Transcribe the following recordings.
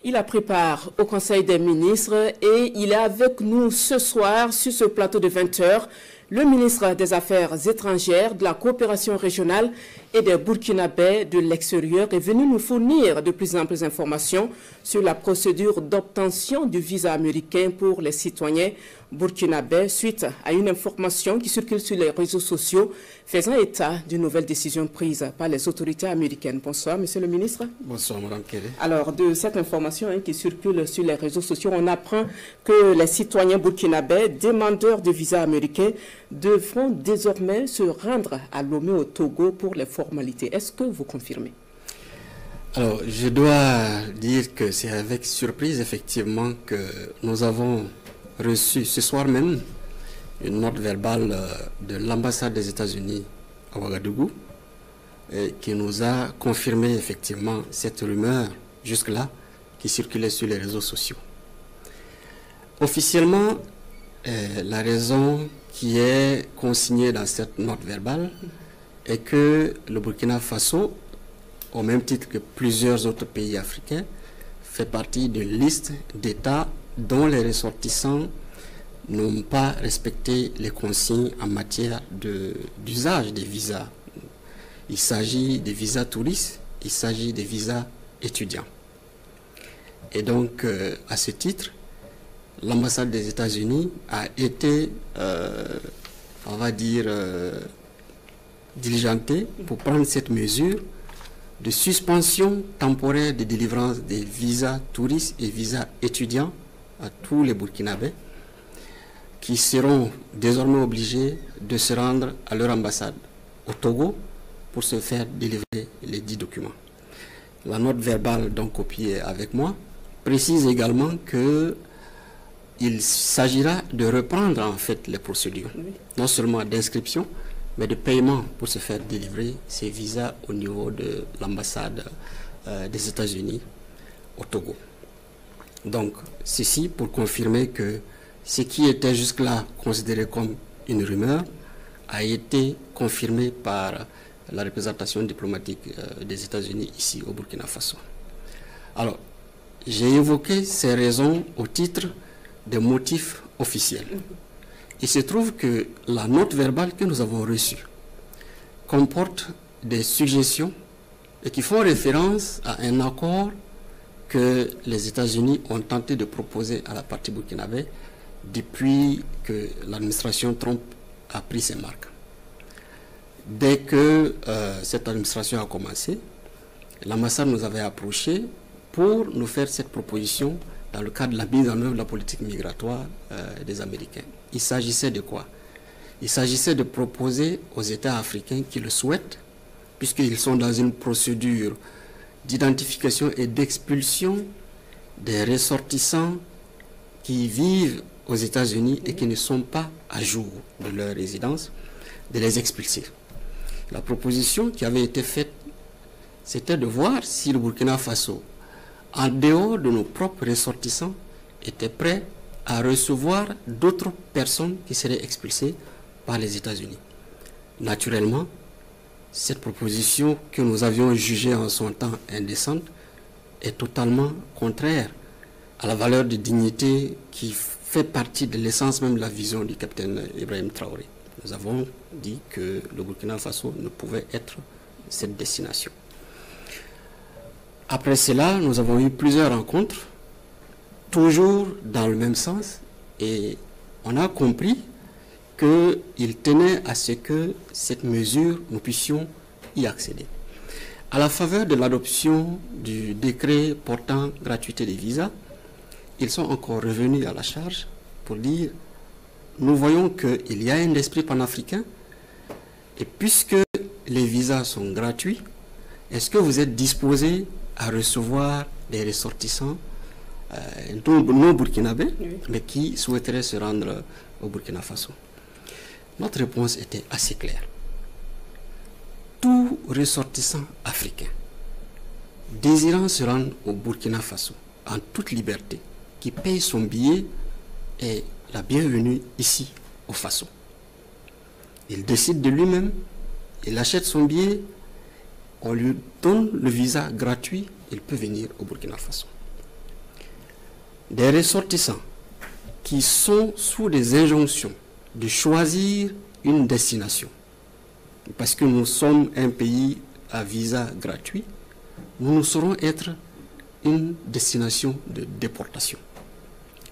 Il a pris part au Conseil des ministres et il est avec nous ce soir sur ce plateau de 20 h. Le ministre des Affaires étrangères, de la coopération régionale et des Burkinabés de l'extérieur est venu nous fournir de plus amples informations sur la procédure d'obtention du visa américain pour les citoyens burkinabés suite à une information qui circule sur les réseaux sociaux faisant état d'une nouvelle décision prise par les autorités américaines. Bonsoir, monsieur le ministre. Bonsoir, madame Kéré. Alors, de cette information qui circule sur les réseaux sociaux, on apprend que les citoyens burkinabés, demandeurs de visa américain, devront désormais se rendre à Lomé au Togo pour les formalités. Est-ce que vous confirmez? Alors, je dois dire que c'est avec surprise, effectivement, que nous avons reçu ce soir même une note verbale de l'ambassade des États-Unis à Ouagadougou qui nous a confirmé effectivement cette rumeur jusque-là qui circulait sur les réseaux sociaux. Officiellement, la raison qui est consignée dans cette note verbale est que le Burkina Faso, au même titre que plusieurs autres pays africains, fait partie d'une liste d'États dont les ressortissants n'ont pas respecté les consignes en matière d'usage des visas. Il s'agit des visas touristes, il s'agit des visas étudiants. Et donc, à ce titre, l'ambassade des États-Unis a été, on va dire, diligentée pour prendre cette mesure de suspension temporaire de délivrance des visas touristes et visas étudiants à tous les Burkinabés qui seront désormais obligés de se rendre à leur ambassade au Togo pour se faire délivrer les 10 documents. La note verbale donc copiée avec moi précise également que il s'agira de reprendre en fait les procédures, non seulement d'inscription, mais de paiement pour se faire délivrer ces visas au niveau de l'ambassade des États-Unis au Togo. Donc, ceci pour confirmer que ce qui était jusque-là considéré comme une rumeur a été confirmé par la représentation diplomatique des États-Unis ici au Burkina Faso. Alors, j'ai évoqué ces raisons au titre des motifs officiels. Il se trouve que la note verbale que nous avons reçue comporte des suggestions et qui font référence à un accord que les États-Unis ont tenté de proposer à la partie burkinabé depuis que l'administration Trump a pris ses marques. Dès que cette administration a commencé, l'ambassade nous avait approchés pour nous faire cette proposition dans le cadre de la mise en œuvre de la politique migratoire des Américains. Il s'agissait de quoi? Il s'agissait de proposer aux États africains qui le souhaitent, puisqu'ils sont dans une procédure d'identification et d'expulsion des ressortissants qui vivent aux États-Unis et qui ne sont pas à jour de leur résidence, de les expulser. La proposition qui avait été faite, c'était de voir si le Burkina Faso, en dehors de nos propres ressortissants, était prêt à recevoir d'autres personnes qui seraient expulsées par les États-Unis. Naturellement, cette proposition que nous avions jugée en son temps indécente est totalement contraire à la valeur de dignité qui fait partie de l'essence même de la vision du capitaine Ibrahim Traoré. Nous avons dit que le Burkina Faso ne pouvait être cette destination. Après cela, nous avons eu plusieurs rencontres, toujours dans le même sens, et on a compris qu'il tenait à ce que cette mesure, nous puissions y accéder. À la faveur de l'adoption du décret portant gratuité des visas, ils sont encore revenus à la charge pour dire nous voyons qu'il y a un esprit panafricain et puisque les visas sont gratuits, est-ce que vous êtes disposés à recevoir des ressortissants non burkinabés, mais qui souhaiteraient se rendre au Burkina Faso? Notre réponse était assez claire. Tout ressortissant africain désirant se rendre au Burkina Faso en toute liberté, qui paye son billet, est la bienvenue ici au Faso. Il décide de lui-même, il achète son billet, on lui donne le visa gratuit, il peut venir au Burkina Faso. des ressortissants qui sont sous des injonctions de choisir une destination, parce que nous sommes un pays à visa gratuit, nous ne saurons être une destination de déportation.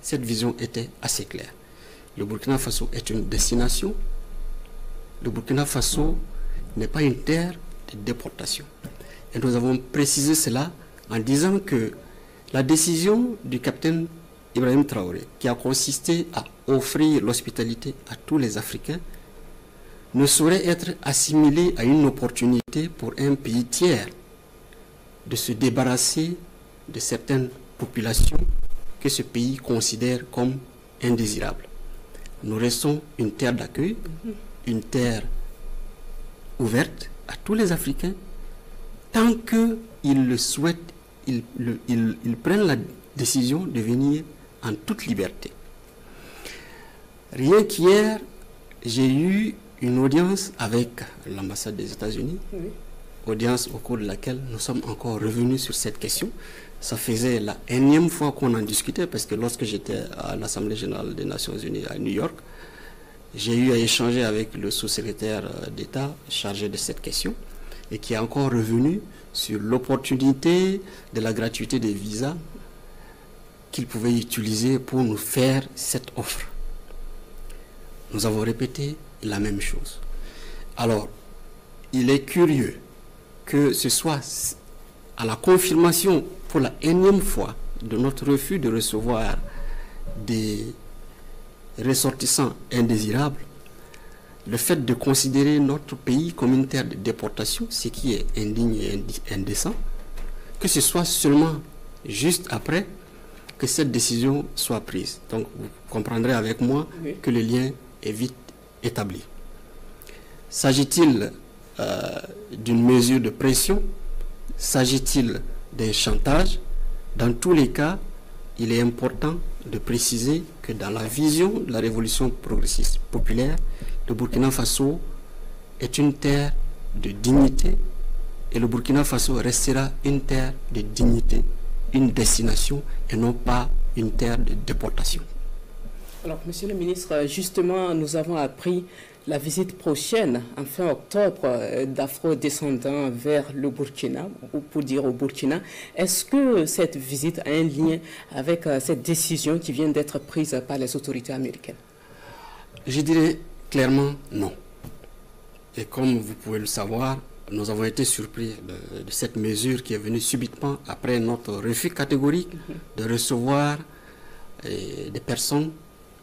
Cette vision était assez claire. Le Burkina Faso est une destination. Le Burkina Faso n'est pas une terre de déportation. Et nous avons précisé cela en disant que la décision du capitaine Ibrahim Traoré, qui a consisté à offrir l'hospitalité à tous les Africains, ne saurait être assimilée à une opportunité pour un pays tiers de se débarrasser de certaines populations que ce pays considère comme indésirables. Nous restons une terre d'accueil, une terre ouverte à tous les Africains, tant qu'ils le souhaitent, ils prennent la décision de venir en toute liberté. Rien qu'hier, j'ai eu une audience avec l'ambassade des États-Unis, audience au cours de laquelle nous sommes encore revenus sur cette question. Ça faisait la énième fois qu'on en discutait, parce que lorsque j'étais à l'Assemblée générale des Nations unies à New York, j'ai eu à échanger avec le sous-secrétaire d'État chargé de cette question, et qui est encore revenu sur l'opportunité de la gratuité des visas qu'il pouvait utiliser pour nous faire cette offre. Nous avons répété la même chose. Alors, il est curieux que ce soit à la confirmation pour la énième fois de notre refus de recevoir des ressortissants indésirables, le fait de considérer notre pays comme une terre de déportation, ce qui est indigne et indécent, que ce soit seulement juste après que cette décision soit prise. Donc vous comprendrez avec moi que le lien est vite établi. S'agit-il d'une mesure de pression? S'agit-il d'un chantage? Dans tous les cas, il est important de préciser que dans la vision de la révolution progressiste populaire, le Burkina Faso est une terre de dignité, et le Burkina Faso restera une terre de dignité, une destination et non pas une terre de déportation. Alors, Monsieur le ministre, justement, nous avons appris la visite prochaine, en fin octobre, d'afro-descendants vers le Burkina, ou pour dire au Burkina. Est-ce que cette visite a un lien avec cette décision qui vient d'être prise par les autorités américaines? Je dirais clairement non. Et comme vous pouvez le savoir, nous avons été surpris de cette mesure qui est venue subitement après notre refus catégorique de recevoir des personnes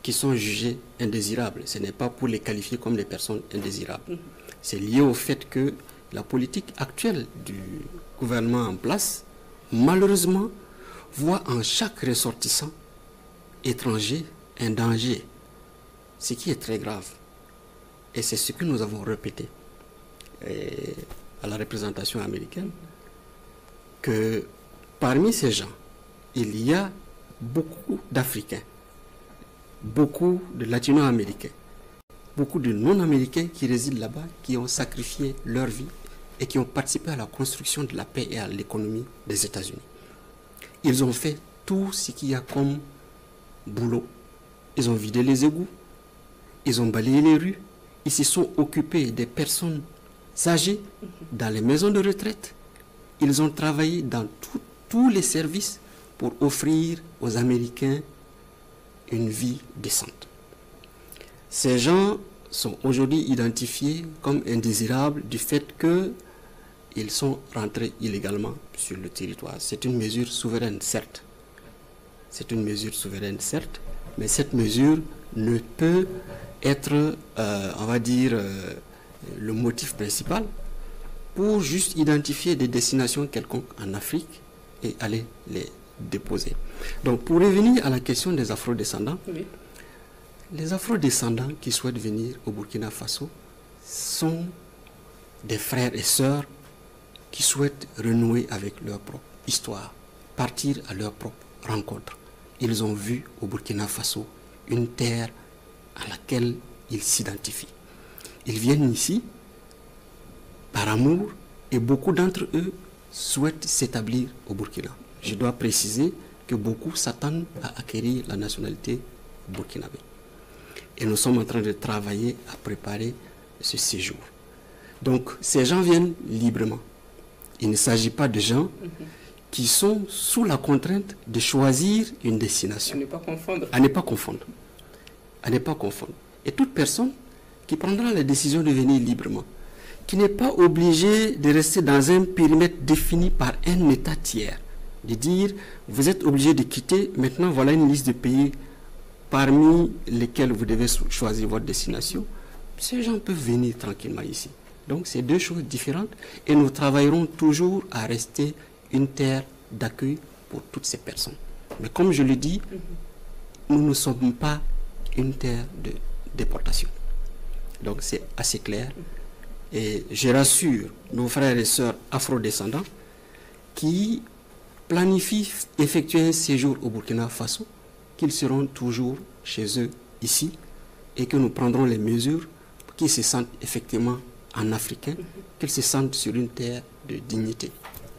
qui sont jugées indésirables. Ce n'est pas pour les qualifier comme des personnes indésirables. C'est lié au fait que la politique actuelle du gouvernement en place, malheureusement, voit en chaque ressortissant étranger un danger, ce qui est très grave. Et c'est ce que nous avons répété à la représentation américaine, que parmi ces gens, il y a beaucoup d'Africains, beaucoup de Latino-Américains, beaucoup de non-Américains qui résident là-bas, qui ont sacrifié leur vie et qui ont participé à la construction de la paix et à l'économie des États-Unis. Ils ont fait tout ce qu'il y a comme boulot. Ils ont vidé les égouts, ils ont balayé les rues, ils se sont occupés des personnes âgées dans les maisons de retraite. Ils ont travaillé dans tous les services pour offrir aux Américains une vie décente. Ces gens sont aujourd'hui identifiés comme indésirables du fait qu'ils sont rentrés illégalement sur le territoire. C'est une mesure souveraine, certes. C'est une mesure souveraine, certes, mais cette mesure ne peut être, on va dire, le motif principal pour juste identifier des destinations quelconques en Afrique et aller les déposer. Donc, pour revenir à la question des afro-descendants, les afro-descendants qui souhaitent venir au Burkina Faso sont des frères et sœurs qui souhaitent renouer avec leur propre histoire, partir à leur propre rencontre. Ils ont vu au Burkina Faso une terre à laquelle ils s'identifient. Ils viennent ici par amour et beaucoup d'entre eux souhaitent s'établir au Burkina. Je dois préciser que beaucoup s'attendent à acquérir la nationalité burkinabé. Et nous sommes en train de travailler à préparer ce séjour. Donc, ces gens viennent librement. Il ne s'agit pas de gens qui sont sous la contrainte de choisir une destination. À ne pas confondre. À ne pas confondre. À ne pas confondre. Et toute personne qui prendra la décision de venir librement, qui n'est pas obligé de rester dans un périmètre défini par un État tiers, de dire, vous êtes obligé de quitter, maintenant voilà une liste de pays parmi lesquels vous devez choisir votre destination. Ces gens peuvent venir tranquillement ici. Donc c'est deux choses différentes et nous travaillerons toujours à rester une terre d'accueil pour toutes ces personnes. Mais comme je le dis, nous ne sommes pas une terre de déportation. Donc c'est assez clair. Et je rassure nos frères et sœurs afrodescendants qui planifient effectuer un séjour au Burkina Faso, qu'ils seront toujours chez eux ici et que nous prendrons les mesures pour qu'ils se sentent effectivement en africain, qu'ils se sentent sur une terre de dignité.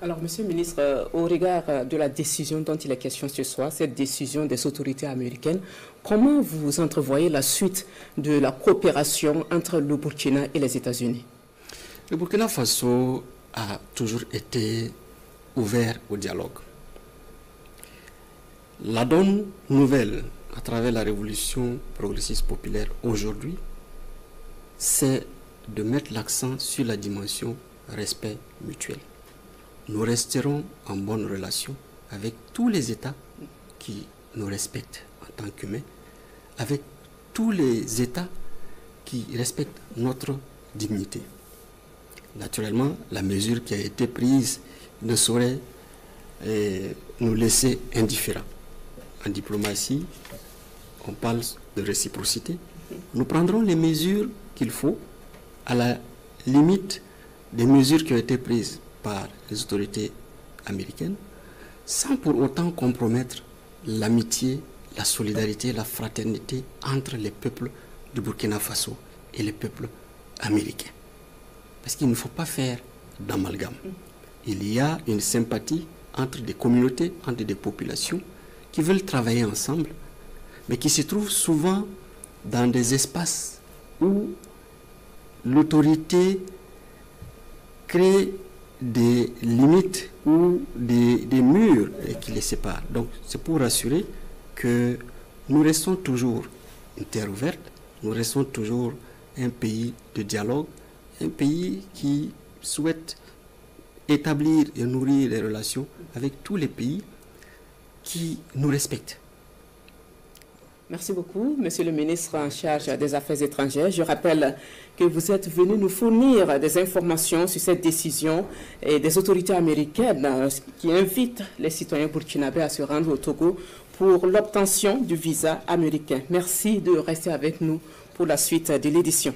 Alors, Monsieur le ministre, au regard de la décision dont il est question ce soir, cette décision des autorités américaines, comment vous entrevoyez la suite de la coopération entre le Burkina et les États-Unis? Le Burkina Faso a toujours été ouvert au dialogue. La donne nouvelle à travers la révolution progressiste populaire aujourd'hui, c'est de mettre l'accent sur la dimension respect mutuel. Nous resterons en bonne relation avec tous les États qui nous respectent en tant qu'humains, avec tous les États qui respectent notre dignité. Naturellement, la mesure qui a été prise ne saurait nous laisser indifférents. En diplomatie, on parle de réciprocité. Nous prendrons les mesures qu'il faut, à la limite des mesures qui ont été prises par les autorités américaines, sans pour autant compromettre l'amitié, la solidarité, la fraternité entre les peuples du Burkina Faso et les peuples américains. Parce qu'il ne faut pas faire d'amalgame. Il y a une sympathie entre des communautés, entre des populations qui veulent travailler ensemble, mais qui se trouvent souvent dans des espaces où l'autorité crée des limites ou des murs qui les séparent. Donc c'est pour assurer que nous restons toujours une terre ouverte, nous restons toujours un pays de dialogue, un pays qui souhaite établir et nourrir les relations avec tous les pays qui nous respectent. Merci beaucoup, Monsieur le ministre en charge des Affaires étrangères. Je rappelle que vous êtes venu nous fournir des informations sur cette décision et des autorités américaines qui invitent les citoyens burkinabés à se rendre au Togo pour l'obtention du visa américain. Merci de rester avec nous pour la suite de l'édition.